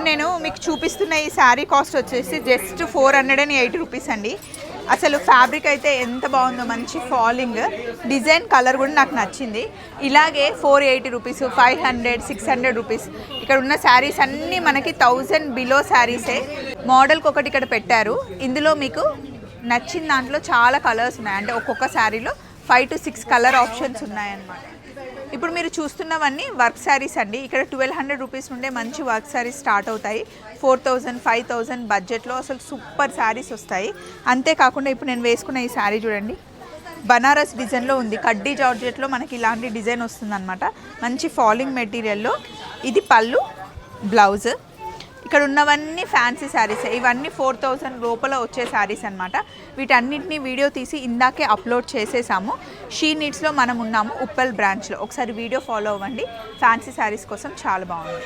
నేను మీకు చూపిస్తున్న ఈ శారీ కాస్ట్ వచ్చేసి జస్ట్ 480 రూపీస్ అండి. అసలు ఫ్యాబ్రిక్ అయితే ఎంత బాగుందో, మంచి ఫాలింగ్ డిజైన్, కలర్ కూడా నాకు నచ్చింది. ఇలాగే 480 రూపీస్, 500, 600 రూపీస్. ఇక్కడ ఉన్న శారీస్ అన్నీ మనకి 1000 బిలో శారీసే. మోడల్కి ఒకటి ఇక్కడ పెట్టారు. ఇందులో మీకు నచ్చిన దాంట్లో చాలా కలర్స్ ఉన్నాయి. అంటే ఒక్కొక్క శారీలో 5 to 6 కలర్ ఆప్షన్స్ ఉన్నాయన్నమాట. ఇప్పుడు మీరు చూస్తున్నవన్నీ వర్క్ శారీస్ అండి. ఇక్కడ 1200 రూపీస్ నుండే మంచి వర్క్ శారీస్ స్టార్ట్ అవుతాయి. 4000, 5000 బడ్జెట్లో అసలు సూపర్ శారీస్ వస్తాయి. అంతేకాకుండా ఇప్పుడు నేను వేసుకున్న ఈ శారీ చూడండి, బనారస్ డిజైన్లో ఉంది. కడ్డీ జార్జెట్లో మనకి ఇలాంటి డిజైన్ వస్తుందన్నమాట. మంచి ఫాలింగ్ మెటీరియల్లో. ఇది పళ్ళు, బ్లౌజ్. ఇక్కడ ఉన్నవన్నీ ఫ్యాన్సీ శారీస్. ఇవన్నీ 4000 లోపల వచ్చే శారీస్ అనమాట. వీటన్నింటినీ వీడియో తీసి ఇందాకే అప్లోడ్ చేసేసాము. షీ నీడ్స్లో మనం ఉన్నాము, ఉప్పల్ బ్రాంచ్లో. ఒకసారి వీడియో ఫాలో అవ్వండి. ఫ్యాన్సీ శారీస్ కోసం చాలా బాగుంది.